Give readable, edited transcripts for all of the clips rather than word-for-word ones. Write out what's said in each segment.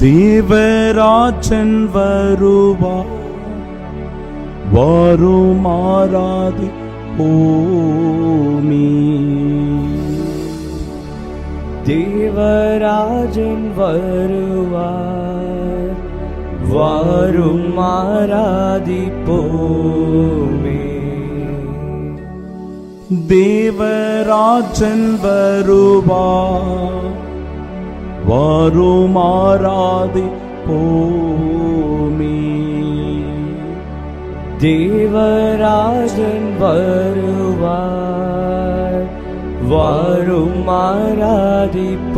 தேவராஜன் வருவார், வாரும் ஆராதி போமே. தேவராஜன் வருவார், வாரும் ஆராதிப்போமே. தேவராஜன் வருவார், வாரும் ஆராதிப்போமே. தேவராஜன் வருவார், வாரும் ஆராதிப்போமே.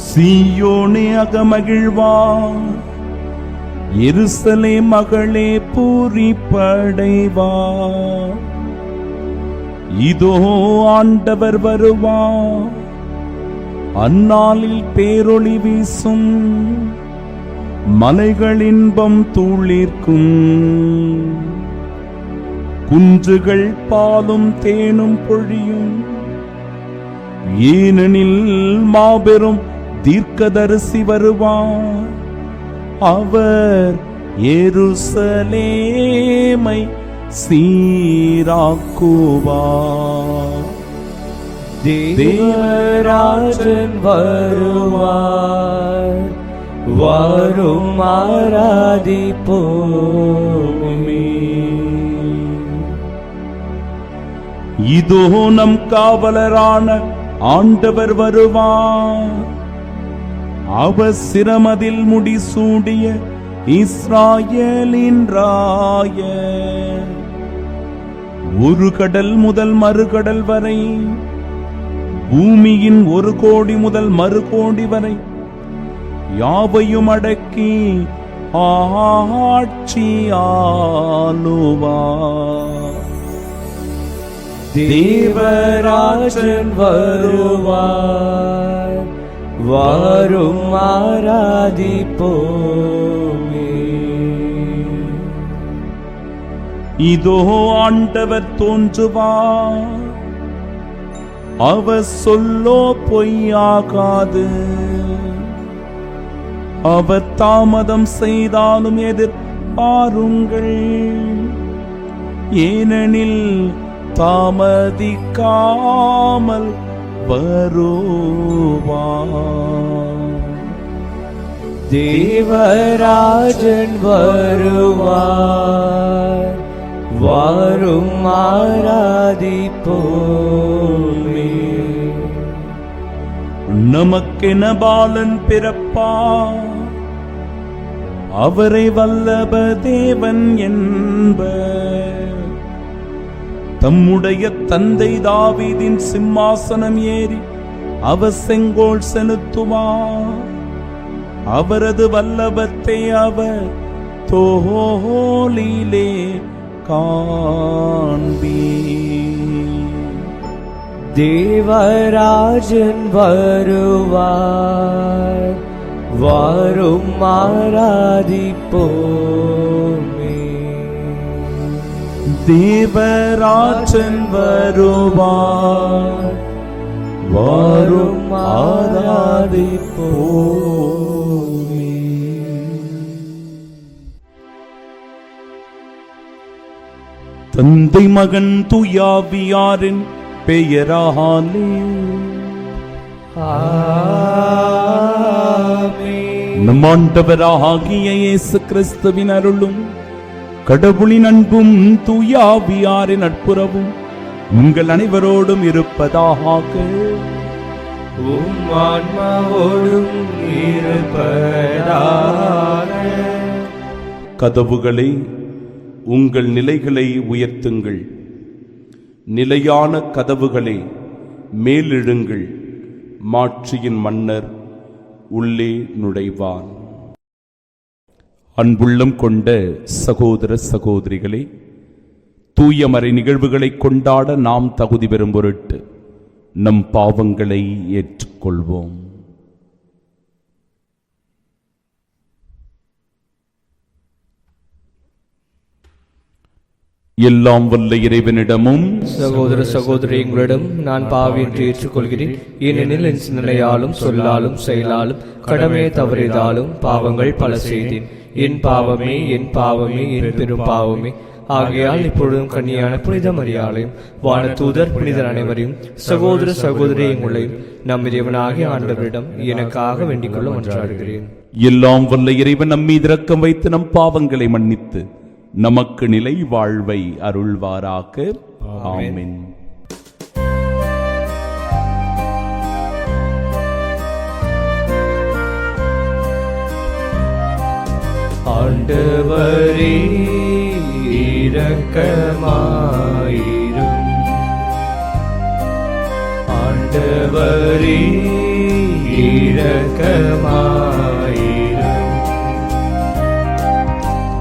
சீயோனே அகமகிழ்வார், எருசலேம் மகளே பூரிப்படைவார். இதோ ஆண்டவர் வருவார், அந்நாளில் பேரொளி வீசும், மலைகளின்பம் துளிர்க்கும். குன்றுகள் பாலும் தேனும் பொழியும், ஏனெனில் மாபெரும் தீர்க்கதரிசி வருவார். அவர் எருசலேமை சீராக்குவார். தேவராஜன் வருவார், வாரும் ஆராதிப்போமே. இதோ நம் காவலரான ஆண்டவர் வருவார். அவர் சிரமதில் முடிசூடிய இஸ்ராயேலின் ராயர். ஒரு கடல் முதல் மறுகடல் வரை, பூமியின் ஒரு கோடி முதல் மறு கோடி வரை யாவையும் அடக்கி ஆட்சி ஆளுவார். தேவராஜன் வருவார், வாரும் ஆராதிப்போமே. இதோ ஆண்டவர் தோன்றுவார், அவர் சொல்லோ பொய்யாகாது. அவர் தாமதம் செய்தாலும் எதிர்பாருங்கள், ஏனெனில் தாமதிக்காமல் வருவார். தேவராஜன் வருவார், வாரும் ஆராதிப்போமே. நமக்கென பாலன் பிறப்பார், அவரை வல்லப தேவன் என்பர். தம்முடைய தந்தை தாவீதின் சிம்மாசனம் ஏறி அவர் செங்கோல் செலுத்துவார். அவரது வல்லபத்தை அவர் தோளிலே காண்பீர். தேவராஜன் வருவார், வாரும் ஆராதிப்போமே. தேவராஜன் வருவார், வாரும் ஆராதிப்போமே. தந்தை மகன் தூயாவியாரின் பெயராலே ஆமென். நம் ஆண்டவராகிய இயேசு கிறிஸ்துவின் அருளும் கடவுளின் அன்பும் தூயாவியாரின் நட்புறவும் உங்கள் அனைவரோடும் இருப்பதாக. உம் ஆன்மாவோடும் இருப்பதாக. கதவுகளே, உங்கள் நிலைகளை உயர்த்துங்கள். நிலையான கதவுகளே, மேலெழுங்கள். மாட்சியின் மன்னர் உள்ளே நுழைவான். அன்புள்ளம் கொண்ட சகோதர சகோதரிகளே, தூயமறை நிகழ்வுகளை கொண்டாட நாம் தகுதி பெறும் பொருட்டு நம் பாவங்களை ஏற்றுக்கொள்வோம். எல்லாம் வல்ல இறைவனிடமும் சகோதர சகோதரி, உங்களிடம் நான் பாவி என்று ஏற்றுக்கொள்கிறேன். ஏனெனில் என் சிந்தனையாலும் சொல்லாலும் செயலாலும் கடமையை தவறியதாலும் பாவங்கள் பல செய்தேன். என் பாவமே, என் பாவமே, என் பெரும் பாவமே. ஆகையால் இப்பொழுதும் கன்னியான புனித மரியாளையும் வானதூதர் புனிதர் அனைவரையும் சகோதர சகோதரி உங்களையும் நம் இறைவனாகிய ஆண்டவரிடம் எனக்காக வேண்டிக் கொள்ள மன்றாடுகிறேன். எல்லாம் வல்ல இறைவன் நம்மீது இரக்கம் வைத்து நம் பாவங்களை மன்னித்து நமக்கு நிலை வாழ்வை அருள்வாராக. ஆமென். ஆண்டவரே இரக்கமாயிரும். ஆண்டவரே இரக்கமாயிரும்.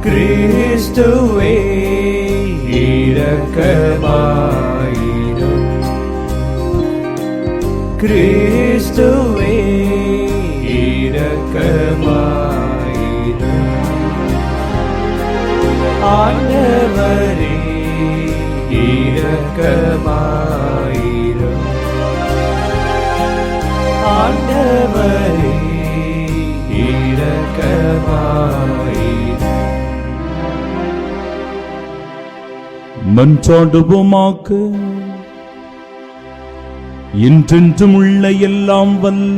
கிறிஸ்துவே இரக்கமாயிரும். கிறிஸ்துவே இரக்கமாயிரும். ஆண்டவரே இரக்கமாயிரும். ஆண்டவரே இரக்கமாயிரும். மன்றாடுவோமாக. என்றென்றும் உள்ள எல்லாம் வல்ல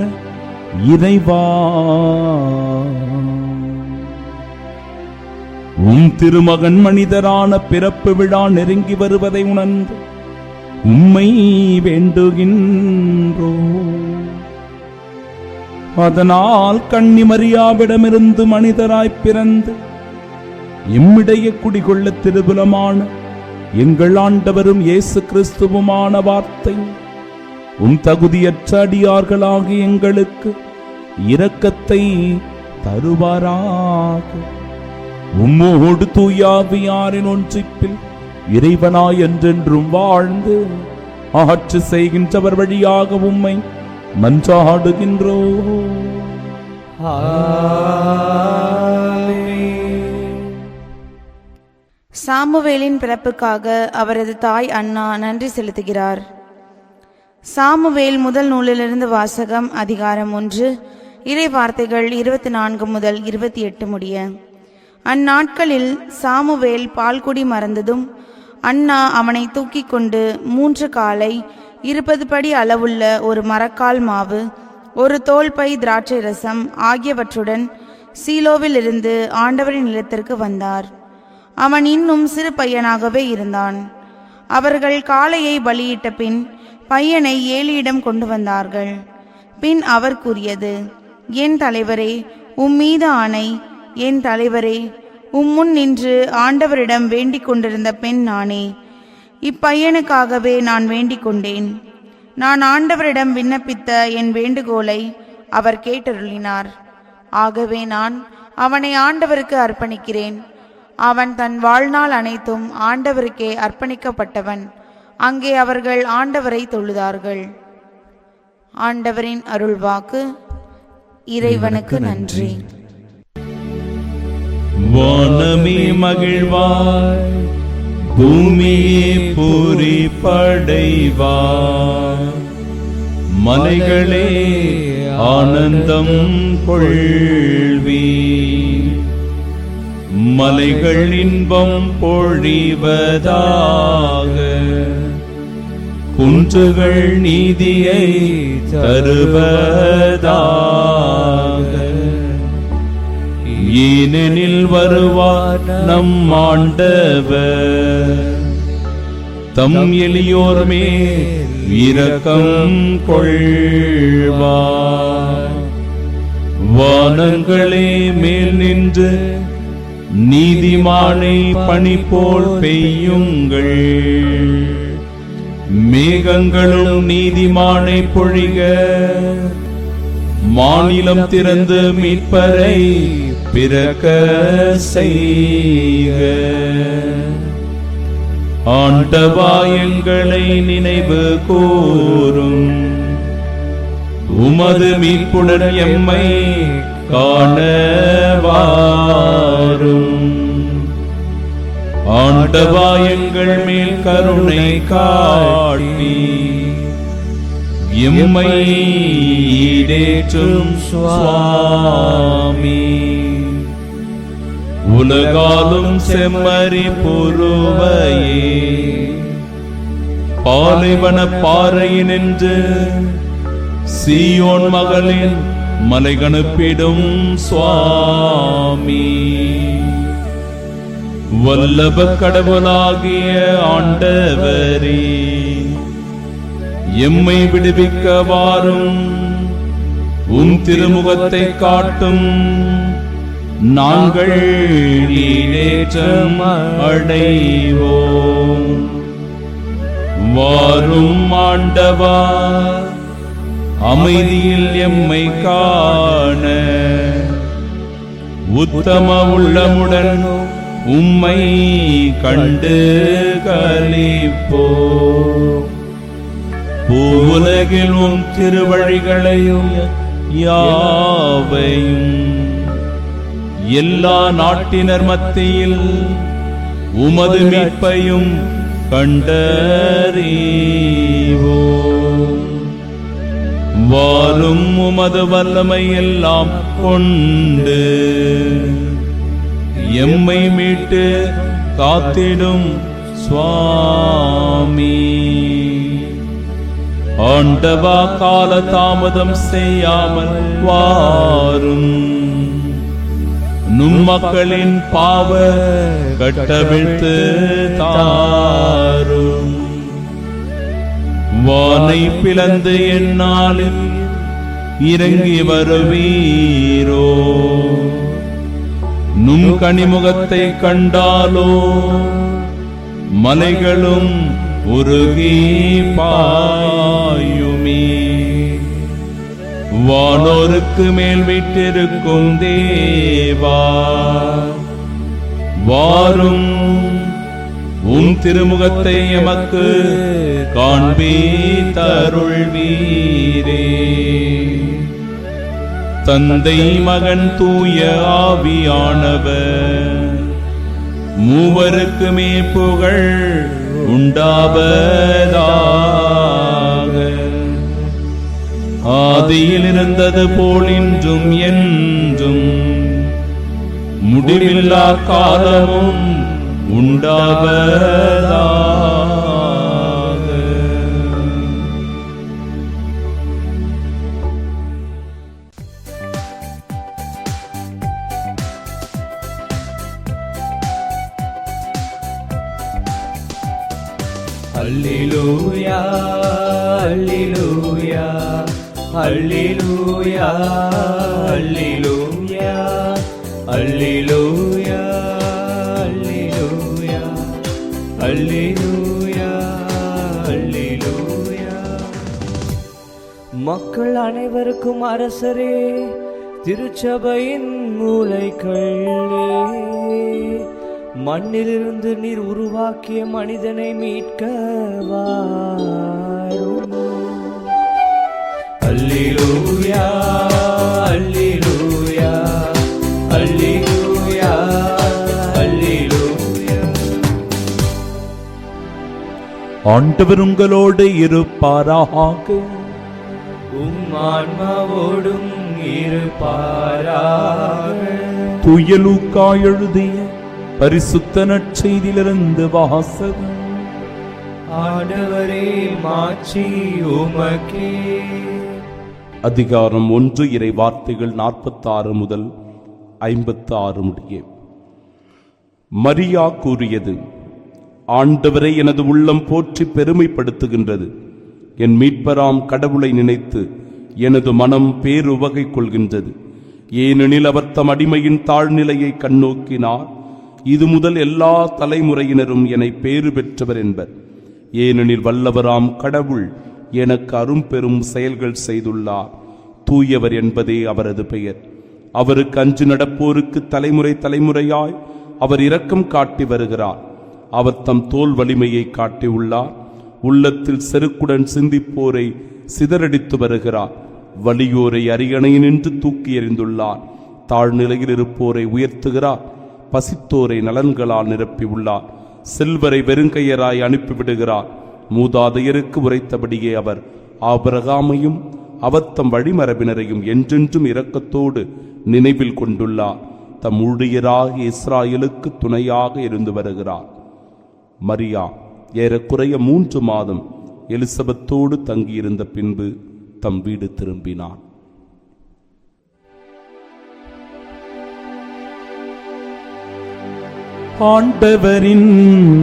இறைவா, உம் திருமகன் மனிதரான பிறப்பு விழா நெருங்கி வருவதை உணர்ந்து உம்மை வேண்டுகின்றோ. அதனால் கன்னி மரியாவிடமிருந்து மனிதராய் பிறந்து எம்மிடையே குடிகொள்ள திருபுலமான எங்கள் ஆண்டவரும் இயேசு கிறிஸ்துவுமான வார்த்தை உம் தகுதியற்ற அடியார்களாகி எங்களுக்கு இரக்கத்தை தருவாராக. உம்மோடு தூயாவியாரின் ஒன்றிப்பில் இறைவனாய் என்றென்றும் வாழ்ந்து ஆட்சி செய்கின்றவர் வழியாக உம்மை மன்றாடுகின்றோ. சாமுவேலின் பிறப்புக்காக அவரது தாய் அன்னா நன்றி செலுத்துகிறார். சாமுவேல் முதல் நூலிலிருந்து வாசகம். அதிகாரம் 1. இறை வார்த்தைகள் 24 முதல் 28 முடிய. அந்நாட்களில் சாமுவேல் பால்குடி மறந்ததும் அன்னா அவனை தூக்கி கொண்டு 3 காலை 20 படி அளவுள்ள ஒரு மரக்கால் மாவு, ஒரு தோல்பை திராட்சை ரசம் ஆகியவற்றுடன் சீலோவில் இருந்து ஆண்டவரின் இல்லத்திற்கு வந்தார். அவன் இன்னும் சிறு பையனாகவே இருந்தான். அவர்கள் காளையை பலியிட்ட பின் பையனை ஏலியிடம் கொண்டு வந்தார்கள். பின் அவர் கூறியது, என் தலைவரே, உம்மீது ஆணை, என் தலைவரே, உம்முன் நின்று ஆண்டவரிடம் வேண்டிக் கொண்டிருந்த பெண் நானே. இப்பையனுக்காகவே நான் வேண்டிக் கொண்டேன். நான் ஆண்டவரிடம் விண்ணப்பித்த என் வேண்டுகோளை அவர் கேட்டருளினார். ஆகவே நான் அவனை ஆண்டவருக்கு அர்ப்பணிக்கிறேன். அவன் தன் வாழ்நாள் அனைத்தும் ஆண்டவருக்கே அர்ப்பணிக்கப்பட்டவன். அங்கே அவர்கள் ஆண்டவரை தொழுதார்கள். ஆண்டவரின் அருள்வாக்கு. இறைவனுக்கு நன்றி. வானமே மகிழ்வாய், பூமியே பூரிப்படைவாய், மலைகளே ஆனந்தம் கொள்வி, மலைகள் இன்பம் பொழிவதாக, குன்றுகள் நீதியை தருவதாக. ஏனெனில் வருவார் நம் ஆண்டவர், தம் எளியோர் மேல் இரக்கம் கொள்வார். வானங்களே மேல் நின்று நீதிமானை பனி போல் பெய்யுங்கள். மேகங்களும் நீதிமானை பொழிக. மாநிலம் திறந்து மீட்பரை பிறக்க செய்க. ஆண்டவா, எங்களை நினைவு கூரும். உமது மீட்புடன் எம்மை காண வாரும். ஆண்டவா எங்கள் மேல் கருணை காட்டி எம்மை ஈடேற்றும் சுவாமி. உலகாலும் செம்மறி பொருவையே பாலைவன பாறையினின்று சீயோன் மகளின் மலைகணுப்பிடும் சுவாமி. வல்லப கடவுளாகிய ஆண்டவரே, எம்மை விடுவிக்க வாரும். திருமுகத்தை காட்டும், நாங்கள் ஈடேற்றம் அடைவோம். வாரும் ஆண்டவா, அமைதியில் எம்மை காண உத்தம உள்ளமுடன் உம்மை கண்டு களிப்போ. பூவுலகில் திருவழிகளையும் யாவையும் எல்லா நாட்டினர் மத்தியில் உமது மீட்பையும் கண்டறிவோம். வாரும் உமது வல்லமை எல்லாம் கொண்டு எம்மை மீட்டு காத்திடும் சுவாமி. ஆண்டவா, கால தாமதம் செய்யாமல் வாரும். நும் மக்களின் பாவ கட்டவிழ்த்து தாரும். வானை பிளந்து எந்நாளில் இறங்கி வருவீரோ. நும் கனிமுகத்தை கண்டாலோ மலைகளும் உருகி பாயுமே. வானோருக்கு மேல் வீட்டிருக்கும் தேவா, வாரும். திருமுகத்தை எமக்கு காண்பீத்தருள்வீரே. தந்தை, மகன், தூய ஆவியானவர் மூவருக்குமே புகழ் உண்டாவதாக. ஆதியில் இருந்தது போல் இன்றும் என்றும் முடிவில்லா காலமும் உண்டாவதாக. அல்லேலூயா, அல்லேலூயா, அல்லேலூயா, அல்லேலூயா, அல்லேலூயா, அல்லேலூயா, அல்லேலூயா, அல்லேலூயா. மக்கள் அனைவருக்கும் அரசரே, திருச்சபையின் மூலைக்கல்லே, மண்ணிலிருந்து நீர் உருவாக்கிய மனிதனை மீட்க வாரும். அல்லேலூயா, அல்லேலூயா, அல்லேலூயா, அல்லேலூயா. ஆண்டவர் உங்களோடு இருப்பாராக. உம் ஆன்மாவோடும் இருப்பாராக. தூய லூக்கா எழுதிய பரிசுத்த நற்செய்தியிலிருந்து வாசகம். ஆண்டவரே, மாட்சி உமக்கே. அதிகாரம் 1, இறை வார்த்தைகள் 46 முதல் 56 முடிய. மரியா கூறியது: ஆண்டவரை எனது உள்ளம் போற்றி பெருமைப்படுத்துகின்றது. என் மீட்பராம் கடவுளை நினைத்து எனது மனம் பேருவகை கொள்கின்றது. ஏனெனில் அவர் தம் அடிமையின் தாழ்நிலையை கண்ணோக்கினார். இது முதல் எல்லா தலைமுறையினரும் என்னை பேறு பெற்றவர் என்பர். ஏனெனில் வல்லவராம் கடவுள் எனக்கு அரும்பெரும் செயல்கள் செய்துள்ளார். தூயவர் என்பதே அவரது பெயர். அவருக்கு அஞ்சு நடப்போருக்கு தலைமுறை தலைமுறையாய் அவர் இரக்கம் காட்டி வருகிறார். அவர் தம் தோல் வலிமையை காட்டியுள்ளார். உள்ளத்தில் செருக்குடன் சிந்திப்போரை சிதறடித்து வருகிறார். வலியோரை அரியணையினின்று தூக்கி எறிந்துள்ளார். தாழ்நிலையில் இருப்போரை உயர்த்துகிறார். பசித்தோரை நலன்களால் நிரப்பியுள்ளார். செல்வரை வெறுங்கையராய் அனுப்பிவிடுகிறார். மூதாதையருக்கு உரைத்தபடியே அவர் ஆபிரகாமையும் அவத்தம் வழிமரபினரையும் என்றென்றும் இரக்கத்தோடு நினைவில் கொண்டுள்ளார். தம் ஊழியராக இஸ்ராயலுக்கு துணையாக இருந்து வருகிறார். மரியா ஏறக்குறைய 3 மாதம் எலிசபெத்தோடு தங்கியிருந்த பின்பு தம் வீடு திரும்பினார். ஆண்டவரின்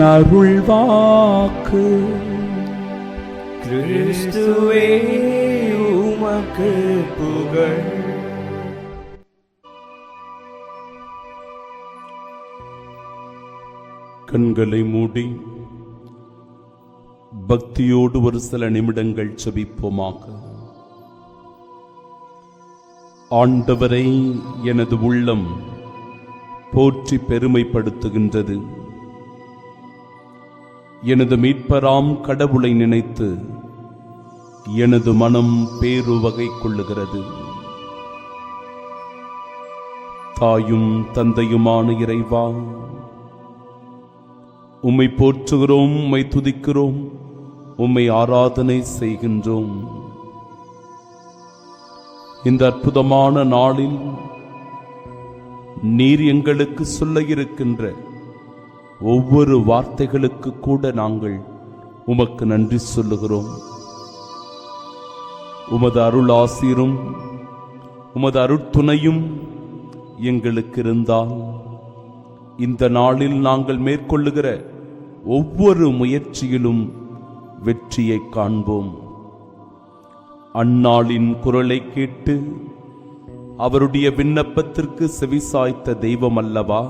அருள்வாக்கு. கிறிஸ்துவே உமக்கு புகழ். கண்களை மூடி பக்தியோடு ஒரு சில நிமிடங்கள் செபிப்போமாக. ஆண்டவரை எனது உள்ளம் போற்றி பெருமைப்படுத்துகின்றது. எனது மீட்பராம் கடவுளை நினைத்து எனது மனம் பேருவகை கொள்ளுகிறது. தாயும் தந்தையுமான இறைவா, உம்மை போற்றுகிறோம், உம்மை துதிக்கிறோம், உம்மை ஆராதனை செய்கின்றோம். இந்த அற்புதமான நாளில் நீர் எங்களுக்கு சொல்ல இருக்கின்ற ஒவ்வொரு வார்த்தைகளுக்கு கூட நாங்கள் உமக்கு நன்றி சொல்லுகிறோம். உமது அருள் ஆசீரும் உமது அருட்துணையும் எங்களுக்கு இருந்தால் இந்த நாளில் நாங்கள் மேற்கொள்ளுகிற ஒவ்வொரு முயற்சியிலும் வெற்றியை காண்போம். அந்நாளின் குரலை கேட்டு அவருடைய விண்ணப்பத்திற்கு செவிசாய்த்த தெய்வம் அல்லவா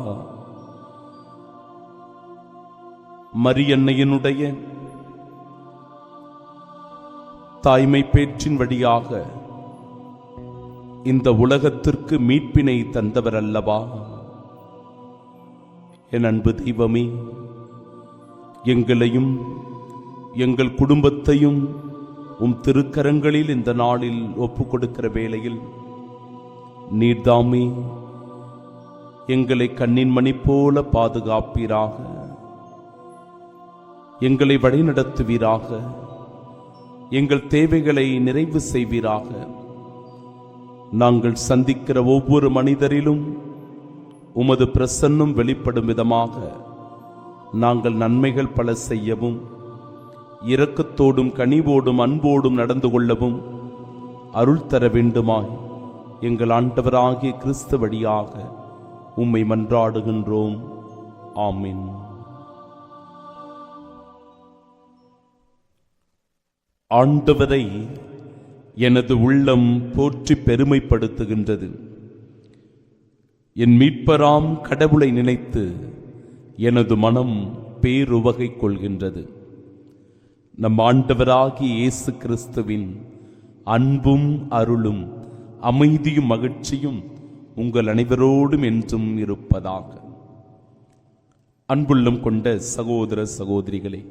மரியன்னையினுடைய தாய்மை பேற்றின் வழியாக இந்த உலகத்திற்கு மீட்பினை தந்தவர் அல்லவா? என் அன்பு தெய்வமே, எங்களையும் எங்கள் குடும்பத்தையும் உம் திருக்கரங்களில் இந்த நாளில் ஒப்புக் கொடுக்கிற வேளையில் நீர்தாமே எங்களை கண்ணின் மணி போல பாதுகாப்பீராக, எங்களை வழிநடத்துவீராக, எங்கள் தேவைகளை நிறைவு செய்வீராக. நாங்கள் சந்திக்கிற ஒவ்வொரு மனிதரிலும் உமது பிரசன்னம் வெளிப்படும் விதமாக நாங்கள் நன்மைகள் பல செய்யவும், இரக்கத்தோடும் கனிவோடும் அன்போடும் நடந்து கொள்ளவும் அருள் தர வேண்டுமாய் எங்கள் ஆண்டவராகிய கிறிஸ்து வழியாக உம்மை மன்றாடுகின்றோம். ஆமென். ஆண்டவரை எனது உள்ளம் போற்றி பெருமைப்படுத்துகின்றது. என் மீட்பராம் கடவுளை நினைத்து எனது மனம் பேருவகை கொள்கின்றது. நம் ஆண்டவராகிய இயேசு கிறிஸ்துவின் அன்பும் அருளும் அமைதியும் மகிழ்ச்சியும் உங்கள் அனைவரோடும் என்றும் இருப்பதாக. அன்புள்ளம் கொண்ட சகோதர சகோதரிகளே,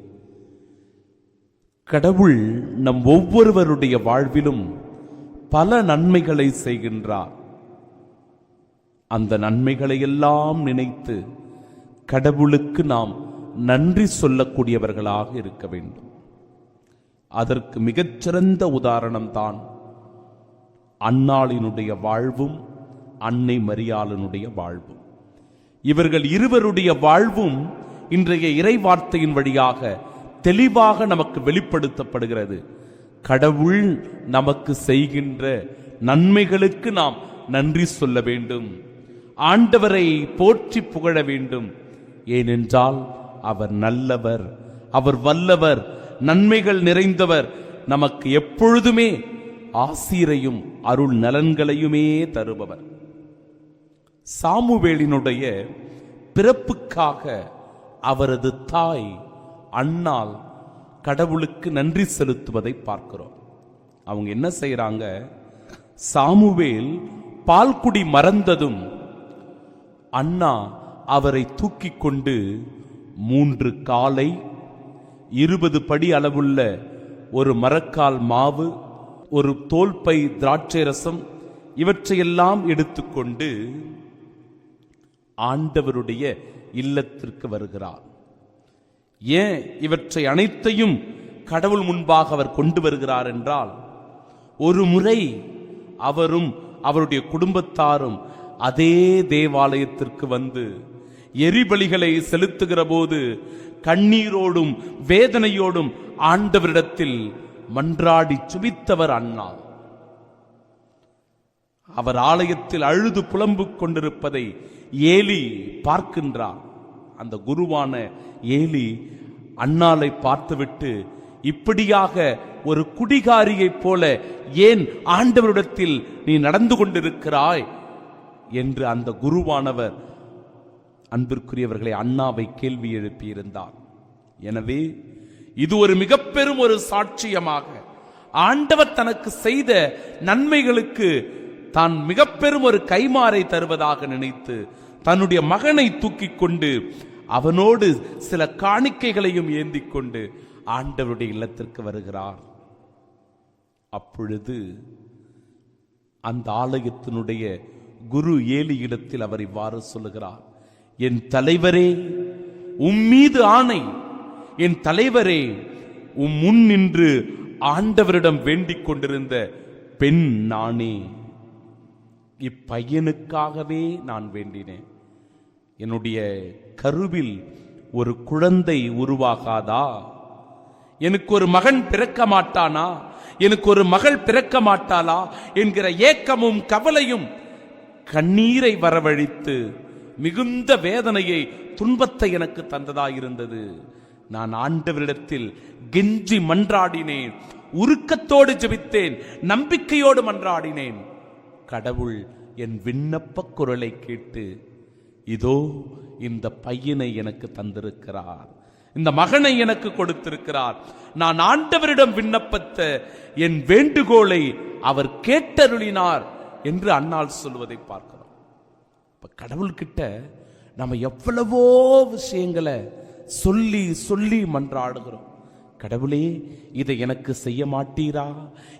கடவுள் நம் ஒவ்வொருவருடைய வாழ்விலும் பல நன்மைகளை செய்கின்றார். அந்த நன்மைகளை எல்லாம் நினைத்து கடவுளுக்கு நாம் நன்றி சொல்லக்கூடியவர்களாக இருக்க வேண்டும். அதற்கு மிகச்சிறந்த உதாரணம்தான் அன்னாளினுடைய வாழ்வும் அன்னை மரியாளினுடைய வாழ்வும். இவர்கள் இருவருடைய வாழ்வும் இன்றைய இறை வார்த்தையின் வழியாக தெளிவாக நமக்கு வெளிப்படுத்தப்படுகிறது. கடவுள் நமக்கு செய்கின்ற நன்மைகளுக்கு நாம் நன்றி சொல்ல வேண்டும், ஆண்டவரை போற்றி புகழ வேண்டும். ஏனென்றால் அவர் நல்லவர், அவர் வல்லவர், நன்மைகள் நிறைந்தவர், நமக்கு எப்பொழுதுமே ஆசீரையும் அருள் நலன்களையுமே தருபவர். சாமுவேலினுடைய பிறப்புக்காக அவரது தாய் அன்னாள் கடவுளுக்கு நன்றி செலுத்துவதை பார்க்கிறோம். அவங்க என்ன செய்யறாங்க? சாமுவேல் பால்குடி மறந்ததும் அன்னா அவரை தூக்கி கொண்டு 3 காலை 20 படி அளவுள்ள ஒரு மரக்கால் மாவு, ஒரு தோல்பை திராட்சை ரசம், இவற்றையெல்லாம் எடுத்துக்கொண்டு ஆண்டவருடைய இல்லத்திற்கு வருகிறார். ஏன் இவற்றை அனைத்தையும் கடவுள் முன்பாக அவர் கொண்டு வருகிறார் என்றால், ஒரு முறை அவரும் அவருடைய குடும்பத்தாரும் அதே தேவாலயத்திற்கு வந்து எரிபலிகளை செலுத்துகிற போது கண்ணீரோடும் வேதனையோடும் ஆண்டவரிடத்தில் மன்றாடி சுபித்தவர் அண்ணா. அவர் ஆலயத்தில் அழுது புலம்பிக் கொண்டிருப்பதை ஏலி பார்க்கின்றார். அந்த குருவான ஏலி அன்னாளை பார்த்துவிட்டு, இப்படியாக ஒரு குடிகாரியைப் போல ஏன் ஆண்டவரிடத்தில் நீ நடந்து கொண்டிருக்கிறாய் என்று அந்த குருவானவர் அன்பிற்குரியவர்களை அண்ணாவை கேள்வி எழுப்பியிருந்தார். எனவே இது ஒரு மிக பெரும் ஒரு சாட்சியமாக ஆண்டவர் தனக்கு செய்த நன்மைகளுக்கு தான் மிக பெரும் ஒரு கைமாறை தருவதாக நினைத்து தன்னுடைய மகனை தூக்கிக் கொண்டு அவனோடு சில காணிக்கைகளையும் ஏந்திக் கொண்டு ஆண்டவருடைய இல்லத்திற்கு வருகிறார். அப்பொழுது அந்த ஆலயத்தினுடைய குரு ஏலி இடத்தில் அவர் இவ்வாறு சொல்லுகிறார், என் தலைவரே, உம்மீது ஆணை, என் தலைவரே, உம் முன் நின்று ஆண்டவரிடம் வேண்டிக் கொண்டிருந்த பெண் நானே. இப்பையனுக்காகவே நான் வேண்டினேன். என்னுடைய கருவில் ஒரு குழந்தை உருவாகாதா? எனக்கு ஒரு மகன் பிறக்க மாட்டானா? எனக்கு ஒரு மகள் பிறக்க மாட்டாளா என்கிற ஏக்கமும் கவலையும் கண்ணீரை வரவழைத்து மிகுந்த வேதனையை, துன்பத்தை எனக்கு தந்ததாயிருந்தது. நான் ஆண்டவரிடத்தில் கெஞ்சி மன்றாடினேன், உருக்கத்தோடு ஜெபித்தேன், நம்பிக்கையோடு மன்றாடினேன். கடவுள் என் விண்ணப்ப குரலை கேட்டு இதோ இந்த பையனை எனக்கு தந்திருக்கிறார், இந்த மகனை எனக்கு கொடுத்திருக்கிறார். நான் ஆண்டவரிடம் விண்ணப்பத்த என் வேண்டுகோளை அவர் கேட்டருளினார் என்று அன்னாள் சொல்வதை பார்க்கிறோம். இப்ப கடவுள்கிட்ட நம்ம எவ்வளவோ விஷயங்களை சொல்லி சொல்லி மன்றாடுகிறோம். கடவுளே, இதை எனக்கு செய்ய மாட்டீரா?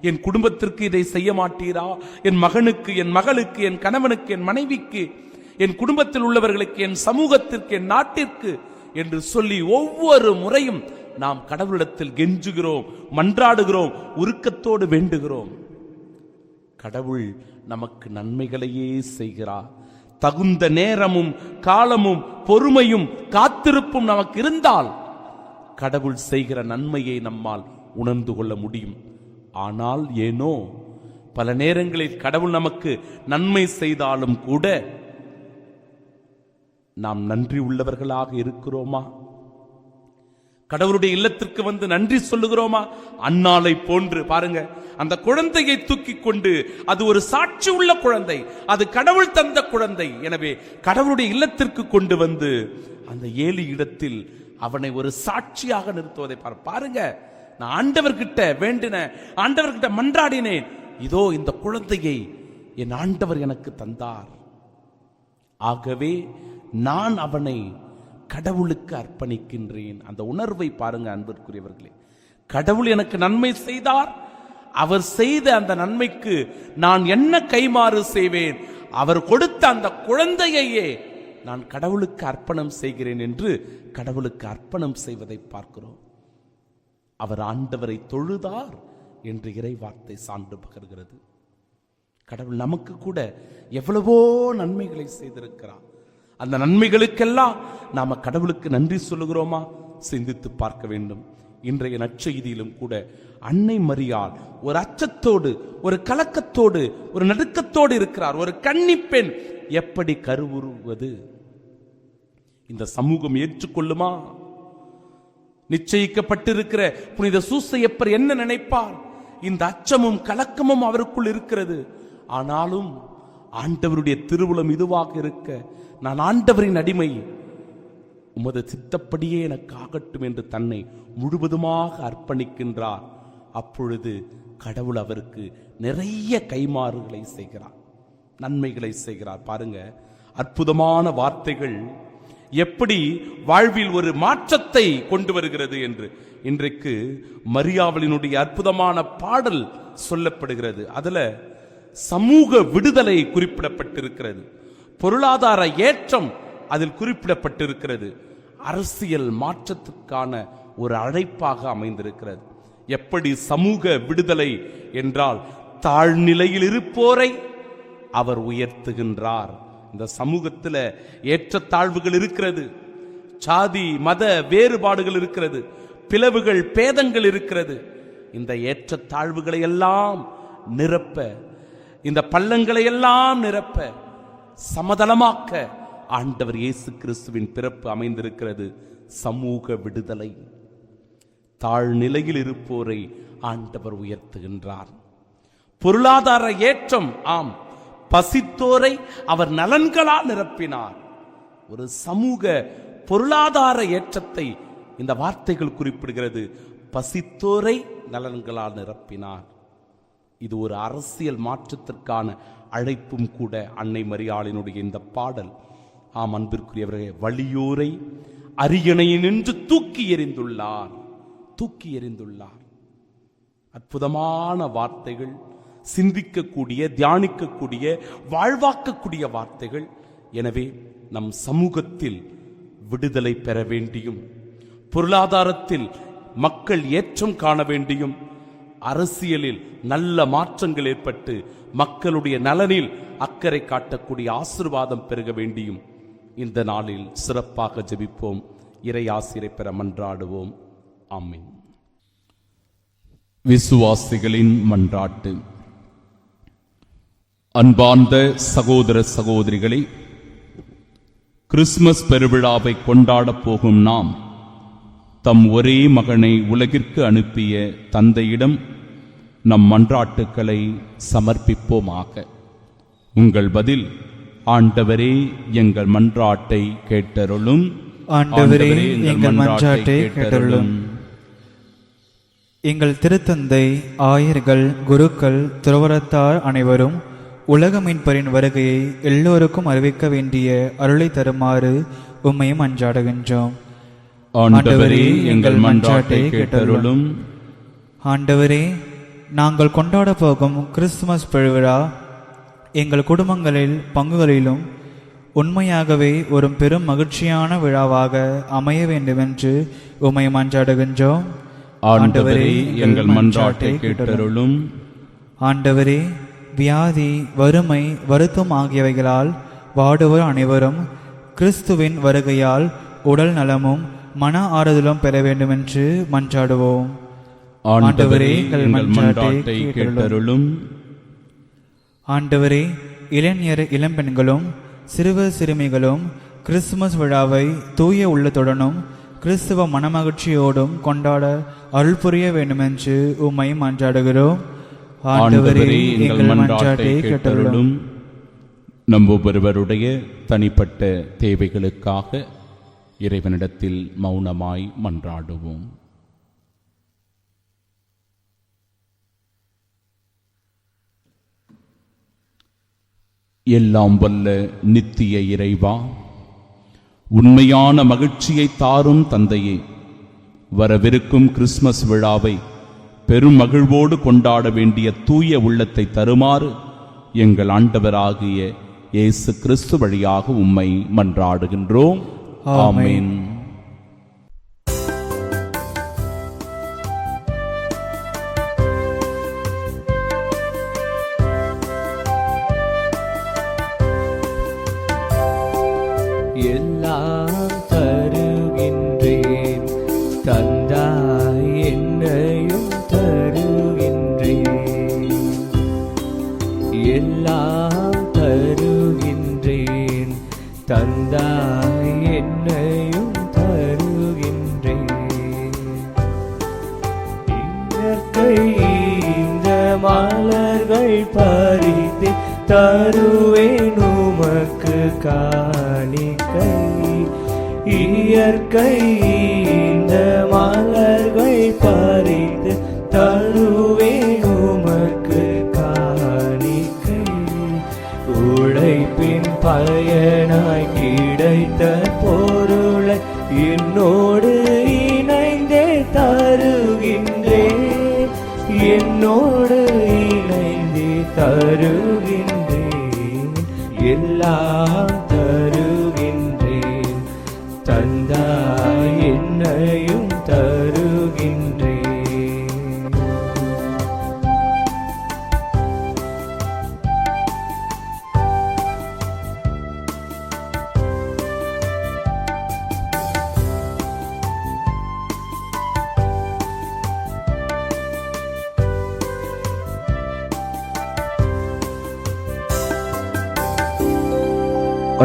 என் குடும்பத்திற்கு இதை செய்ய மாட்டீரா? என் மகனுக்கு, என் மகளுக்கு, என் கணவனுக்கு, என் மனைவிக்கு, என் குடும்பத்தில் உள்ளவர்களுக்கு, என் சமூகத்திற்கு, என் நாட்டிற்கு என்று சொல்லி ஒவ்வொரு முறையும் நாம் கடவுளிடத்தில் கெஞ்சுகிறோம், மன்றாடுகிறோம், உருக்கத்தோடு வேண்டுகிறோம். கடவுள் நமக்கு நன்மைகளையே செய்கிறார். தகுந்த நேரமும் காலமும் பொறுமையும் காத்திருப்பும் நமக்கு இருந்தால் கடவுள் செய்கிற நன்மையை நம்மால் உணர்ந்து கொள்ள முடியும். ஆனால் ஏனோ பல நேரங்களில் கடவுள் நமக்கு நன்மை செய்தாலும் கூட நாம் நன்றி உள்ளவர்களாக இருக்கிறோமா? கடவுளுடைய இல்லத்திற்கு வந்து நன்றி சொல்லுகிறோமா? அன்னாளை போன்று பாருங்க, அந்த குழந்தையை தூக்கி கொண்டு, அது ஒரு சாட்சி உள்ள குழந்தை, அது கடவுள் தந்த குழந்தை. எனவே கடவுளுடைய இல்லத்திற்கு கொண்டு வந்து அந்த ஏலி இடத்தில் அவனை ஒரு சாட்சியாக நிறுத்துவதை பாருங்க. நான் ஆண்டவர்கிட்ட வேண்டின, ஆண்டவர்கிட்ட மன்றாடினேன், இதோ இந்த குழந்தையை என் ஆண்டவர் எனக்கு தந்தார். ஆகவே நான் அவனை கடவுளுக்கு அர்ப்பணிக்கின்றேன். அந்த உணர்வை பாருங்க அன்பிற்குரியவர்களே. கடவுள் எனக்கு நன்மை செய்தார், அவர் செய்த அந்த நன்மைக்கு நான் என்ன கைமாறு செய்வேன்? அவர் கொடுத்த அந்த குழந்தையையே நான் கடவுளுக்கு அர்ப்பணம் செய்கிறேன் என்று கடவுளுக்கு அர்ப்பணம் செய்வதை பார்க்கிறோம். அவர் ஆண்டவரை தொழுதார் என்று இறைவார்த்தை சான்று பகர்கிறது. கடவுள் நமக்கு கூட எவ்வளவோ நன்மைகளை செய்திருக்கிறார். அந்த நன்மைகளுக்கெல்லாம் நாம கடவுளுக்கு நன்றி சொல்லுகிறோமா? சிந்தித்து பார்க்க வேண்டும். இன்றைய நற்செய்தியிலும் கூட அன்னை மரியாள் ஒரு அச்சத்தோடு, ஒரு கலக்கத்தோடு, ஒரு நடுக்கத்தோடு இருக்கிறார். ஒரு கன்னிப்பெண் எப்படி கருவுறுவது? இந்த சமூகம் ஏற்றுக்கொள்ளுமா? நிச்சயிக்கப்பட்டிருக்கிற புனித சூசையப்பர் என்ன நினைப்பார்? இந்த அச்சமும் கலக்கமும் அவருக்குள் இருக்கிறது. ஆனாலும் ஆண்டவருடைய திருவுளம் இதுவாக இருக்க, நான் ஆண்டவரின் அடிமை, உமது சித்தப்படியே எனக்கு ஆகட்டும் என்று தன்னை முழுவதுமாக அர்ப்பணிக்கின்றார். அப்பொழுது கடவுள் அவருக்கு நிறைய கைமாறுகளை செய்கிறார், நன்மைகளை செய்கிறார். பாருங்க, அற்புதமான வார்த்தைகள் எப்படி வாழ்வில் ஒரு மாற்றத்தை கொண்டு வருகிறது என்று இன்றைக்கு மரியாவளினுடைய அற்புதமான பாடல் சொல்லப்படுகிறது. அதுல சமூக விடுதலை குறிப்பிடப்பட்டிருக்கிறது, பொருளாதார ஏற்றம் அதில் குறிப்பிடப்பட்டிருக்கிறது. அரசியல் மாற்றத்துக்கான ஒரு அழைப்பாக அமைந்திருக்கிறது. எப்படி சமூக விடுதலை என்றால் தாழ்நிலையில் இருப்போரை அவர் உயர்த்துகின்றார். இந்த சமூகத்தில் ஏற்றத்தாழ்வுகள் இருக்கிறது, சாதி மத வேறுபாடுகள் இருக்கிறது, பிளவுகள் பேதங்கள் இருக்கிறது. இந்த ஏற்றத்தாழ்வுகளை எல்லாம் நிரப்ப, இந்த பள்ளங்களை எல்லாம் நிரப்ப, சமதளமாக்க ஆண்டவர் இயேசு கிறிஸ்துவின் பிறப்பு அமைந்திருக்கிறது. சமூக விடுதலை. தாழ்நிலையில் இருப்போரை ஆண்டவர் உயர்த்துகின்றார். பொருளாதார ஏற்றம், ஆம், பசித்தோரை அவர் நலன்களால் நிரப்பினார். ஒரு சமூக பொருளாதார ஏற்றத்தை இந்த வார்த்தைகள் குறிப்பிடுகிறது. பசித்தோரை நலன்களால் நிரப்பினார். இது ஒரு அரசியல் மாற்றத்திற்கான அழைப்பும் கூட. அன்னை மரியாளினுடைய இந்த பாடல், ஆம் அன்பிற்குரியவர்களே, வலியோரை அரியணையினின்று தூக்கி எறிந்துள்ளார். தூக்கி எறிந்துள்ளார். அற்புதமான வார்த்தைகள், சிந்திக்கக்கூடிய, தியானிக்கக்கூடிய, வாழ்வாக்கக்கூடிய வார்த்தைகள். எனவே நம் சமூகத்தில் விடுதலை பெற வேண்டியும், பொருளாதாரத்தில் மக்கள் ஏற்றம் காண வேண்டியும், அரசியலில் நல்ல மாற்றங்கள் ஏற்பட்டு மக்களுடைய நலனில் அக்கறை காட்டக்கூடிய ஆசீர்வாதம் பெருக வேண்டியும் இந்த நாளில் சிறப்பாக ஜெபிப்போம். இறை ஆசீரை பெற மன்றாடுவோம். ஆமென். விசுவாசிகளின் மன்றாட்டு. அன்பார்ந்த சகோதர சகோதரிகளே, கிறிஸ்துமஸ் பெருவிழாவை கொண்டாடப் போகும் நாம் தம் ஒரே மகனை உலகிற்கு அனுப்பிய தந்தையிடம் நம் மன்றாட்டுக்களை சமர்ப்பிப்போமாக. உங்கள் பதில்: ஆண்டவரே எங்கள் மன்றாட்டை கேட்டருளும். ஆண்டவரே எங்கள் மன்றாட்டை கேட்டருளும். எங்கள் திருத்தந்தை, ஆயர்கள், குருக்கள், துறவரத்தார் அனைவரும் உலக மீட்பரின் வருகையை எல்லோருக்கும் அறிவிக்க வேண்டிய அருளை தருமாறு உம்மை மன்றாடுகின்றோம். ஆண்டவரே எங்கள் மன்றாட்டை கேட்டருளும். ஆண்டவரே, நாங்கள் கொண்டாட போகும் கிறிஸ்துமஸ் பெருவிழா எங்கள் குடும்பங்களில் பங்குகளிலும் உண்மையாகவே ஒரு பெரும் மகிழ்ச்சியான விழாவாக அமைய வேண்டுமென்று உம்மை மன்றாடுகின்றோம். ஆண்டவரே எங்கள் மன்றாட்டை கேட்டருளும். ஆண்டவரே, வியாதி, வறுமை, வருத்தம் ஆகியவைகளால் வாடுவோர் அனைவரும் கிறிஸ்துவின் வருகையால் உடல் நலமும் மன ஆறுதலும் பெற வேண்டுமென்று மன்றாடுவோம். ஆண்டவரே எங்கள் மன்றாட்டை கேட்டருளும். ஆண்டவரே, இளைஞர் இளம்பெண்களும் சிறுவர் சிறுமிகளும் கிறிஸ்துமஸ் விழாவை தூய உள்ளத்துடனும் கிறிஸ்துவ மனமகிழ்ச்சியோடும் கொண்டாட அருள் புரிய வேண்டுமென்று உம்மை மன்றாடுகிறோம். ஆண்டவரே எங்கள் மன்றாட்டை கேட்டருளும். நம் ஒவ்வொருவருடைய தனிப்பட்ட தேவைகளுக்காக இறைவனிடத்தில் மௌனமாய் மன்றாடுவோம். எல்லாம் வல்ல நித்திய இறைவா, உண்மையான மகிழ்ச்சியை தாரும் தந்தையே, வரவிருக்கும் கிறிஸ்துமஸ் விழாவை பெரும் மகிழ்வோடு கொண்டாட வேண்டிய தூய உள்ளத்தை தருமாறு எங்கள் ஆண்டவராகிய இயேசு கிறிஸ்து வழியாக உம்மை மன்றாடுகின்றோம். ஆமென். எல்லாம் தருகின்றேன் தந்தாய், என்னையும் தருகின்றேன். எல்லாம் தருகின்றேன் தந்தாய், என்னையும் தருகின்றேன். இயற்கை இந்த மலர்கள் பறித்து தருவேன் உமக்கு காணிக்கை. இயற்கை இந்த மலர்கள் பறித்து தருவேன் உமக்கு காணிக்கை. உழைப்பின் பயனாய் கிடைத்த பொருளை என்னோடு இணைந்தே தருகின்றேன். என்னோடு இணைந்தே தருகின்றேன். எல்லாம் தருகின்றேன் தந்தாய்,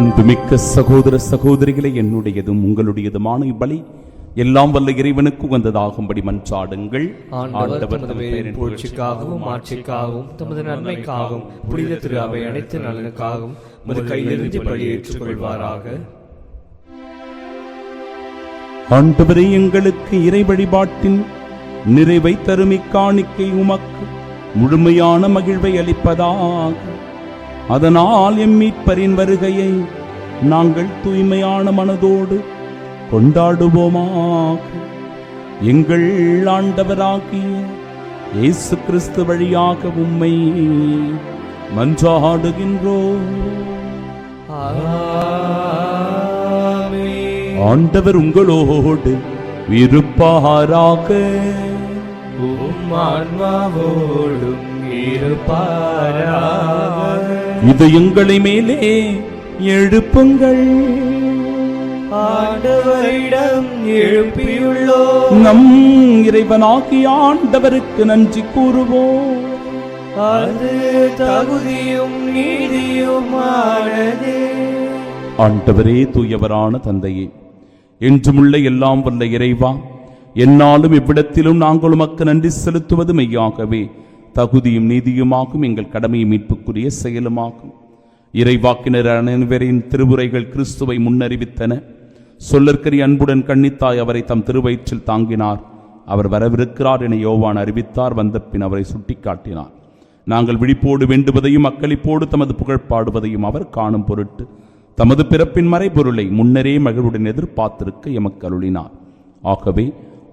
அன்புமிக்க சகோதர சகோதரிகளை, என்னுடையதும் உங்களுடையதுமான இப்பலி எல்லாம் வல்ல இறைவனுக்கு உகந்ததாகும்படி மன்றாடுங்கள். ஆண்டவர் தமது பெயரின் புகழ்ச்சிக்காகவும் ஆட்சிக்காகவும் தமது நன்மைக்காகவும் புனித திரு அவை அனைத்து நலனுக்காகவும் உமது கையிலிருந்து பலி ஏற்றுக்கொள்வாராக. ஆண்டவரே, எங்களுக்கு இறை வழிபாட்டின் நிறைவை தரும் இக்காணிக்கை உமக்கு முழுமையான மகிழ்வை அளிப்பதாக. அதனால் எம் மீட்பரின் வருகையை நாங்கள் தூய்மையான மனதோடு கொண்டாடுவோமாக. எங்கள் ஆண்டவராகிய இயேசு கிறிஸ்து வழியாக உம்மை மன்றாடுகின்றோம். ஆண்டவர் உங்களோடு இருப்பாராக. ஆன்மாவோடும் இருப்பாராக. இதயங்களை மேலே எழுப்புங்கள். ஆண்டவரிடம் எழுப்பியுள்ளோ நம் இறைவனாகிய ஆண்டவருக்கு நன்றி கூறுவோம். அது தகுதியும் நீதியுமானதே. ஆண்டவரே, தூயவரான தந்தையே, என்றுமுள்ள எல்லாம் வல்ல இறைவா, என்னாலும் இவ்விடத்திலும் நாங்கள் உமக்கு நன்றி செலுத்துவது மெய்யாகவே தகுதியும் நீதியுமாகும், எங்கள் கடமை மீட்புக்குரிய செயலுமாகும். இறைவாக்கினர் அனைவரின் திருவுரைகள் கிறிஸ்துவை முன்னறிவித்தன. சொல்லற்கரிய அன்புடன் கண்ணித்தாய் அவரை தம் திருவயிற்றில் தாங்கினார். அவர் வரவிருக்கிறார் என யோவான் அறிவித்தார். வந்த பின் அவரை சுட்டிக்காட்டினார். நாங்கள் விழிப்போடு வேண்டுவதையும் அக்களிப்போடு தமது புகழ் பாடுவதையும் அவர் காணும் பொருட்டு தமது பிறப்பின் மறைபொருளை முன்னரே மகிழ்வுடன் எதிர்பார்த்திருக்க எமக்கு அருளினார். ஆகவே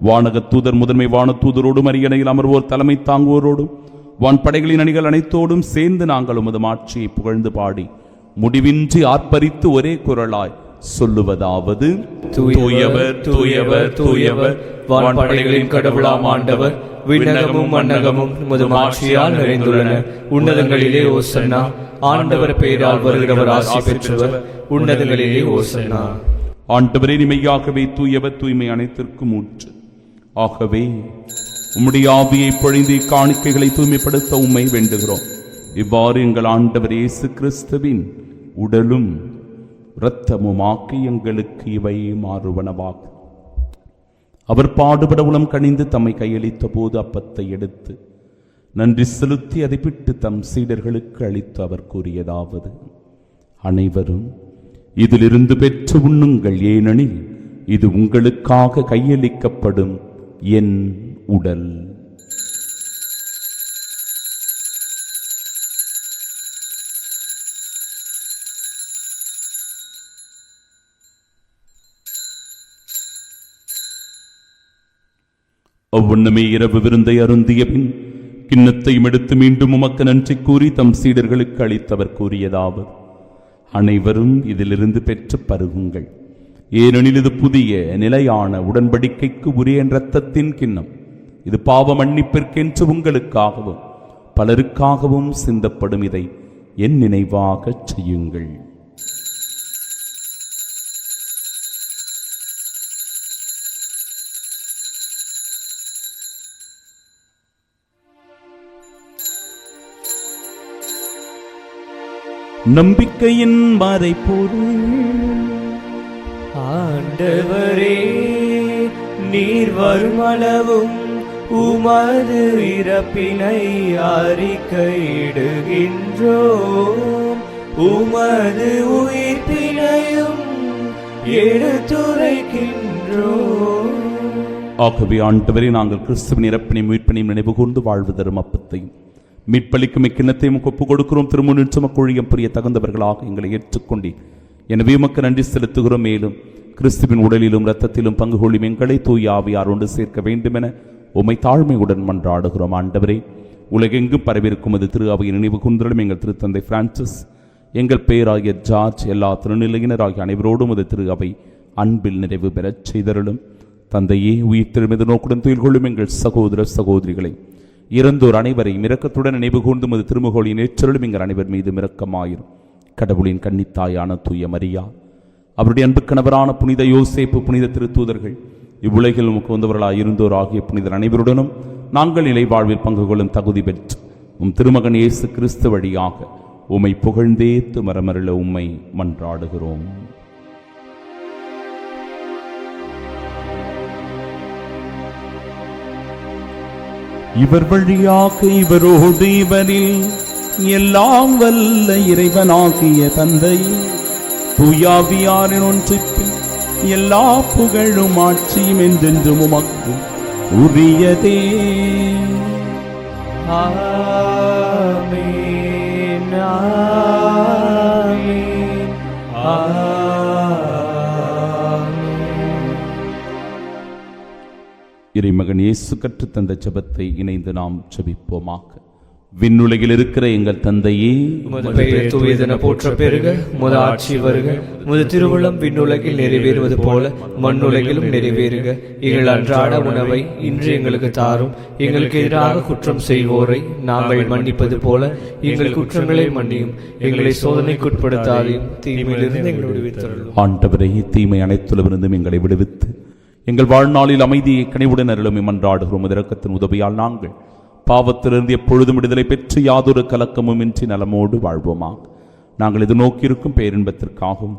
வானகத் தூதர் முதன்மை வானத்தூதரோடும் அரியணையில் அமர்வோர் தலைமை தாங்குவோரோடும் வான்படைகளின் அணிகள் அனைத்தோடும் சேர்ந்து நாங்கள் உமது ஆட்சியை புகழ்ந்து பாடி முடிவின்றி ஆர்ப்பரித்து ஒரே குரலாய் சொல்லுவதாவது: தூயவர் தூயவர் தூயவர், வான்படைகளின் கடவுளாம் ஆண்டவர். விண்ணகமும் மண்ணகமும் உமது ஆட்சியால் நிறைந்துள்ளன. உன்னதங்களிலே ஓசன்னா. ஆண்டவர் பெயரால் வருகிறவர் ஆசி பெற்றவர். உன்னதங்களிலே ஓசன்னா. ஆண்டவரே, மெய்யாகவே தூயவர், தூய்மை அனைத்திற்கும் ஊற்று. ஆகவே உம்முடைய ஆவியை பொழிந்து காணிக்கைகளை தூய்மைப்படுத்த உம்மை வேண்டுகிறோம். இவ்வாறு எங்கள் ஆண்டவர் இயேசு கிறிஸ்துவின் உடலும் இரத்தமுமாக்கி எங்களுக்கு இவை மாறுவனவாகும். அவர் பாடுபட உளம் கனிந்து தம்மை கையளித்த போது அப்பத்தை எடுத்து நன்றி செலுத்தி அதை பிட்டு தம் சீடர்களுக்கு அளித்து அவர் கூறியதாவது: அனைவரும் இதிலிருந்து பெற்று உண்ணுங்கள், ஏனெனில் இது உங்களுக்காக கையளிக்கப்படும் என் உடல். அவ்வண்ணமே இரவு விருந்தை அருந்திய பின் கிண்ணத்தையும் எடுத்து மீண்டும் உமக்கு நன்றி கூறி தம் சீடர்களுக்கு அளித்தவர் கூறியதாவது: அனைவரும் இதிலிருந்து பெற்று பருகுங்கள், ஏனெனில் இது புதிய நிலையான உடன்படிக்கைக்கு உரிய இரத்தத்தின் கிண்ணம். இது பாவ மன்னிப்பிற்கென்று உங்களுக்காகவும் பலருக்காகவும் சிந்தப்படும். இதை என் நினைவாக செய்யுங்கள். நம்பிக்கையின் மறைபொருள். ஆண்டவரே, நீர் வருமளவும் உமது இறப்பினை அறிக்கையிடுகின்றோம். உமது உயிர்ப்பினையும் எடுத்துரைக்கின்றோம். ஆகவே ஆண்டவரே, நாங்கள் கிறிஸ்துவின் இறப்பினையும் உயிர்ப்பினையும் நினைவு கூர்ந்து வாழ்வு தரும் அப்பத்தையும் மீட்பளிக்கும் இக்கிண்ணத்தையும் ஒப்புக் கொடுக்கிறோம். திருமுன் சுமக்கொழியம் புரிய தகுந்தவர்களாக எங்களை ஏற்றுக்கொண்டீர். எனவே உமக்கு நன்றி செலுத்துகிறோம். மேலும் கிறிஸ்துவின் உடலிலும் இரத்தத்திலும் பங்கு கொள்ளும் எங்களை தூய ஆவியார் ஒன்று சேர்க்க வேண்டுமென உம்மை தாழ்மையுடன் மன்றாடுகிறோம். ஆண்டவரே, உலகெங்கும் பரவிருக்கும் அது திரு அவையை நினைவு கூர்ந்தலும் எங்கள் திருத்தந்தை பிரான்சிஸ், எங்கள் பேராகிய ஜார்ஜ், எல்லா திருநிலையினராகிய அனைவரோடும் அது திரு அவை அன்பில் நிறைவு பெறச் செய்தருளும். தந்தையே, உயிர் திருமதி நோக்குடன் துயில் கொள்ளும் எங்கள் சகோதர சகோதரிகளை, இறந்தோர் அனைவரையும் இரக்கத்துடன் நினைவு கூர்ந்து மது திருமுகோளின் ஏற்றலும் எங்கள் அனைவர் மீது இரக்கமாயிரும். கடவுளின் கன்னித்தாயான தூய மரியா, அவருடைய அன்பு கணவரான புனித யோசேப்பு, புனித திருத்தூதர்கள், இவ்வுலகில் உமக்கு வந்தவர்களாய் இருந்தோர் ஆகிய புனிதர் அனைவருடனும் நாங்கள் நிலை வாழ்வில் பங்கு கொள்ளும் தகுதி பெற்று திருமகன் இயேசு கிறிஸ்து வழியாக உம்மை புகழ்ந்தேத்து மரமருள உம்மை மன்றாடுகிறோம். இவர் வழியாக இவரோடு இவரில் எல்லாம் வல்ல இறைவனாகிய தந்தை தூயாவியாரின் ஒன்றிப்பில் எல்லா புகழும் ஆட்சியும் என்றென்றும் உமக்கு உரியதே. ஆமென், ஆமென், ஆமென். இறைமகன் இயேசு கற்றுத்தந்த ஜெபத்தை இணைந்து நாம் ஜெபிப்போமாக. விண்ணுலகில் இருக்கிற எங்கள் தந்தையே, உமது பெயர் தூயதென போற்ற பெருக, உமது ஆட்சி வருக, உமது திருவுளம் விண்ணுலகில் நிறைவேறுவது போல மண்ணுலகிலும் நிறைவேறுக. எங்கள் அன்றாட உணவை இன்று எங்களுக்கு தாரும். எங்களுக்கு எதிராக குற்றம் செய்வோரை நாங்கள் மன்னிப்பது போல எங்கள் குற்றங்களை மன்னியும். எங்களை சோதனைக்குட்படுத்தாதையும் தீமையிலிருந்து எங்களை விடுவித்தருளும். ஆண்டவரே, தீமை அனைத்துலவிருந்தும் எங்களை விடுவித்து எங்கள் வாழ்நாளில் அமைதியை கனிவுடன் அருளும் மன்றாடுகிறோம். இரக்கத்தின் உதவியால் நாங்கள் பாவத்திலிருந்து எப்பொழுதும் விடுதலை பெற்று யாதொரு கலக்கமும் இன்றி நலமோடு வாழ்வோமாக. நாங்கள் இது நோக்கியிருக்கும் பேரின்பத்திற்காகவும்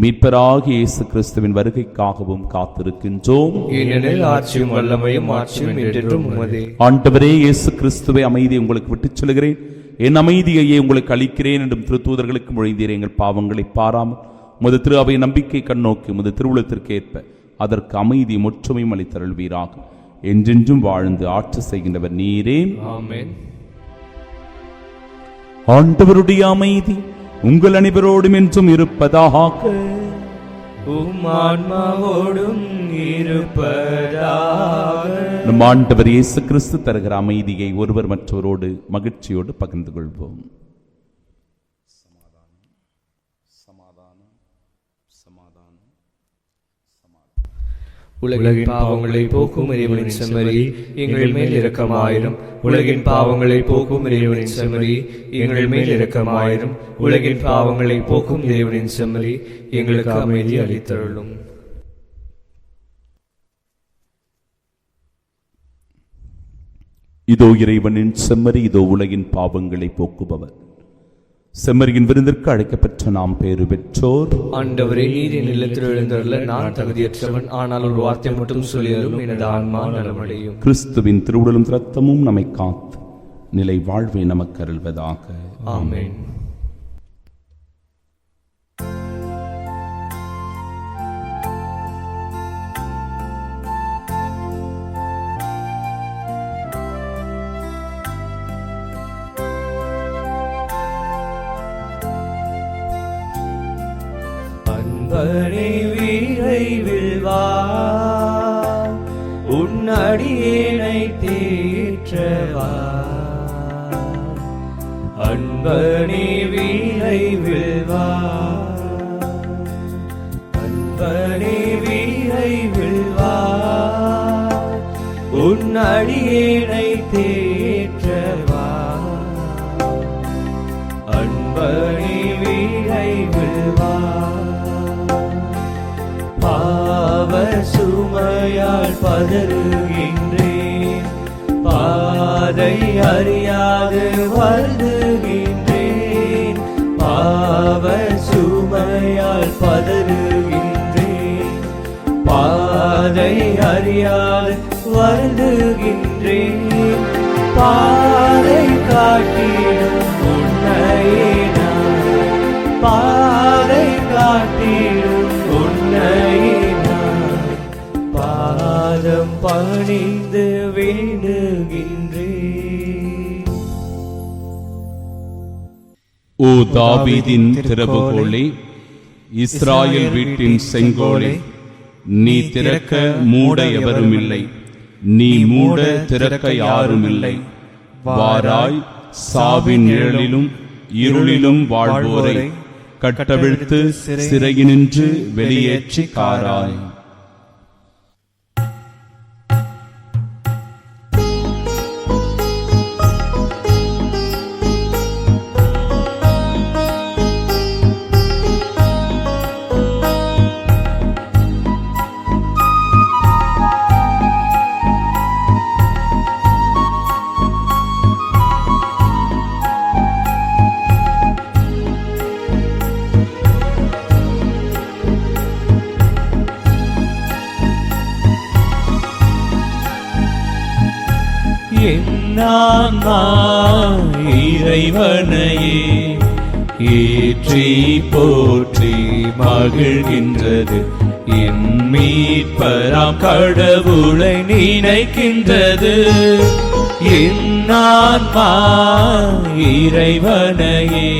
மீட்பராகிய இயேசு கிறிஸ்துவின் வருகைக்காகவும் காத்திருக்கின்றோம். ஏனெனில் ஆட்சியும் வல்லமையும் மாட்சியும் என்றென்றும் உமதே. ஆண்டவரே இயேசு கிறிஸ்துவை அமைதியை உங்களுக்கு விட்டுச் சொல்கிறேன், என் அமைதியையே உங்களுக்கு அளிக்கிறேன் என்றும் திருத்தூதர்களுக்கு மொழிந்தீர். எங்கள் பாவங்களை பாராமல் உமது திரு அவை நம்பிக்கை கண்ணோக்கி உமது திருவுளத்திற்கு ஏற்ப அதற்கு அமைதி முற்றுமையும் அளித்தருள்வீராக. என்றென்றும் வாழ்ந்து ஆட்சி செய்கின்றவர் நீரே. ஆமென். ஆண்டவருடைய அமைதி உங்கள் அனைவரோடும் என்றும் இருப்பதாக. உம் ஆன்மாவோடும் இருப்பதாக. நம் ஆண்டவர் இயேசு கிறிஸ்து தருகிற அமைதியை ஒருவர் மற்றவரோடு மகிழ்ச்சியோடு பகிர்ந்து கொள்வோம். உலகின் பாவங்களை போக்கும் இறைவனின் செம்மறி எங்கள் மேல் இரக்கமாயிரும். உலகின் பாவங்களை போக்கும் இறைவனின் செம்மறி எங்கள் மேல் இரக்கமாயிரும். உலகின் பாவங்களை போக்கும் இறைவனின் செம்மறி எங்களுக்கு அமைதி அளித்தருளும். இதோ இறைவனின் செம்மறி, இதோ உலகின் பாவங்களை போக்குபவர். செம்மறியின் விருந்திற்கு அழைக்கப்பெற்ற நாம் பேறு பெற்றோர். ஆண்டவரே, நீர் என் இல்லத்தில் எழுந்தருள நான் தகுதியற்றவன். ஆனால் ஒரு வார்த்தை மட்டும் சொல்லியருளும், எனது ஆன்மா நலமடையும். கிறிஸ்துவின் திருவுடலும் இரத்தமும் நம்மை காத்து நிலை வாழ்வை நமக்கு அருள்வதாக. ஆமென். அன்பனே விரைவில் வா, உன் அடியேனை தேற்றவா. அன்பனே விரைவில் வா, அன்பனே விரைவில் வா, உன் அடியேனை தேற்றவா. அன்பனே விரைவில் வா, பாவ சுமையால் பதறுகின்றேன், பாதை அறியாது வருந்துகின்றேன். பாவ சுமையால் பதறுகின்றேன், பாதை அறியாது வருந்துகின்றேன். பாதை காட்டிடும் உன்னையே நான், பாதை காட்டிடும் உன்னையே நான் பாதம் பணிந்து வேண்டுகின்றேன். ஓ தாவீதின் திறவுகோலே, இஸ்ராயேல் வீட்டின் செங்கோலே, நீ திறக்க மூட எவரும் இல்லை, நீ மூட திறக்க யாரும் இல்லை. வாராய், சாவின் நிழலிலும் இருளிலும் வாழ்வோரை கட்டவிழ்த்து சிறையினின்று வெளியேற்றி காராய். என் ஆன்மா இறைவனையே ஏற்றி போற்றி மகிழ்கின்றது. என் மீட்பராம் கடவுளை நினைக்கின்றது. என் ஆன்மா இறைவனையே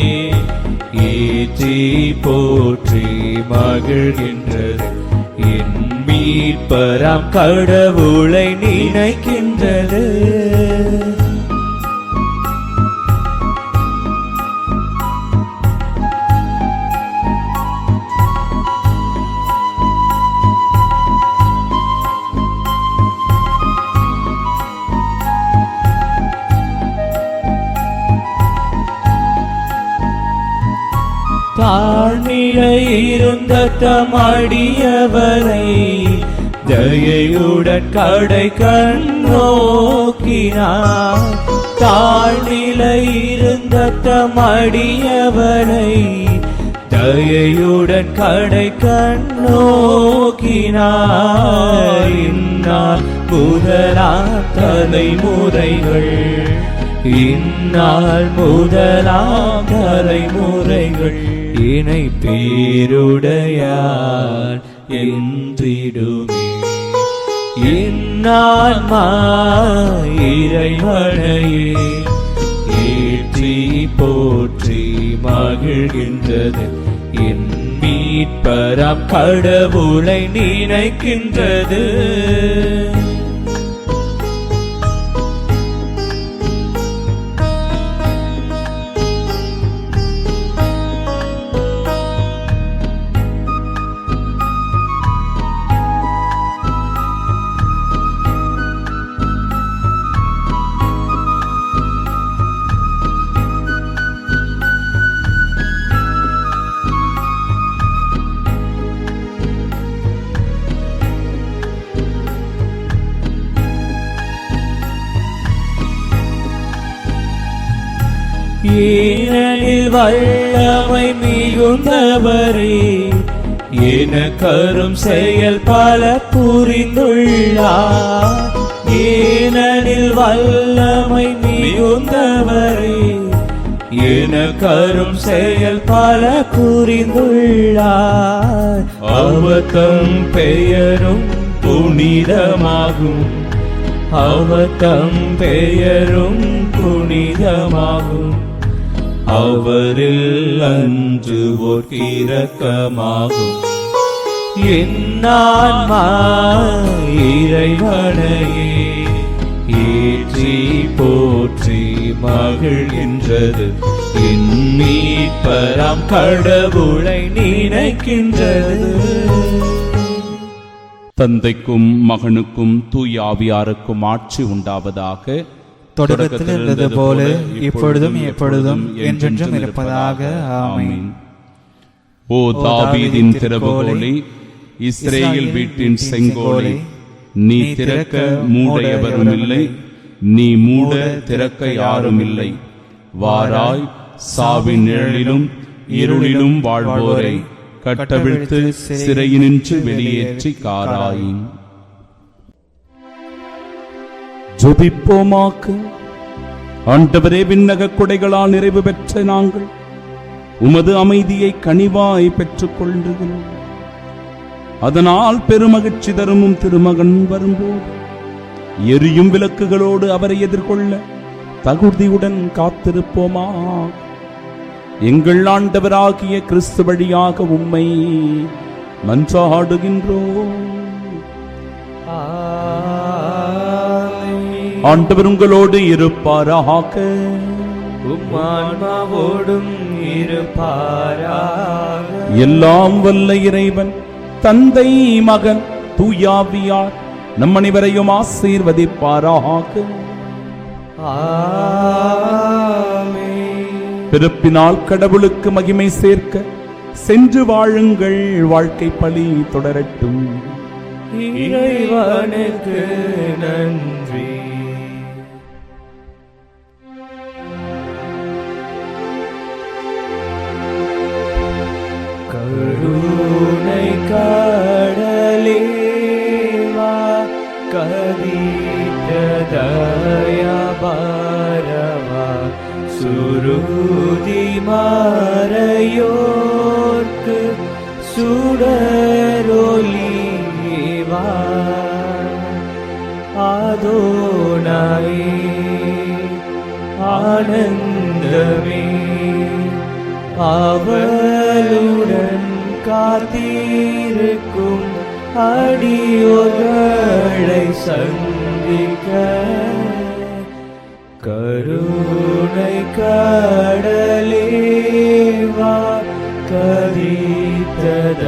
ஏற்றி போற்றி மகிழ்கின்றது. என் மீட்பராம் கடவுளை நினைக்கின்றது. தாழ்நிலை இருந்த தமடியவரை தயையுடன் கடை கண் நோக்கினார். தாழ்நிலை இருந்த தமடியவரை தயையுடன் கடை கண் நோக்கினார். இந்நாள் முதலாம் தலைமுறைகள் இந்நாள் முதலாம் தலைமுறைகள் இணை பேருடையார் என்றிடுமே. இந்நான்மா இறைவனையே ஏற்றி போற்றி மகிழ்கின்றது. என் மீட்பராம் கடவுளை நினைக்கின்றது. ஏனெனில் வல்லமை மிகுந்தவரே என கரும் செயல் பல புரிந்துள்ளார். ஏனெனில் வல்லமை மிகுந்தவரே என கரும் செயல் பல புரிந்துள்ளார். அவதம் பெயரும் புனிதமாகும். அவதம் பெயரும் புனிதமாகும். அவரில் அன்று ஓர் இரக்கமாகும். என் ஆன்மா இறைவனையே ஏற்றி போற்றி மகிழ்கின்றது. என் மீட்பராம் கடவுளை நினைக்கின்றது. தந்தைக்கும் மகனுக்கும் தூய ஆவியாருக்கும் ஆட்சி உண்டாவதாக. தொடக்கத்தில் இருந்தது போல இப்பொழுதும் எப்பொழுதும் என்றென்றும் இருப்பதாக. ஆமென். ஓ தாவீதின் திறவுகோலே, இஸ்ரேல் வீட்டின் செங்கோலே, நீ திறக்க மூட எவரும் இல்லை, நீ மூட திறக்க யாரும் இல்லை. வாராய், சாவின் நிழலிலும் இருளிலும் வாழ்வோரை கட்டவிழ்த்து சிறையினின்று வெளியேற்றி காராயின். ஜெபிப்போமாக. ஆண்டவரே, விண்ணக கொடைகளால் நிறைவு பெற்ற நாங்கள் உமது அமைதியை கனிவாய் பெற்றுக் கொள்கிறோம். அதனால் பெருமகிழ்ச்சி தரும் திருமகன் வரும்போது எரியும் விளக்குகளோடு அவரை எதிர்கொள்ள தகுதியுடன் காத்திருப்போமா. எங்கள் ஆண்டவராகிய கிறிஸ்து வழியாக உம்மை மன்றாடுகின்றோம். ஆண்டவர் உங்களோடு இருப்பாராக. உம்மான்மாவோடும் இருப்பாராக. எல்லாம் வல்ல இறைவன் தந்தை, மகன், தூயாவியார் நம் அனைவரையும் ஆசீர்வதிப்பாராக. பிறப்பினால் கடவுளுக்கு மகிமை சேர்க்க சென்று வாழுங்கள். வாழ்க்கை பலி தொடரட்டும். இறைவனுக்கு நன்றி. கருணை கடலே வா, கதித்த தயா மறையோர்க்கு சுடரொளிவா ஆதோனாயே ஆனந்தமே அவளுடன் காத்திருக்கும் அடியோர்களை சந்திக்க கருணை கடலேவா கதித்தத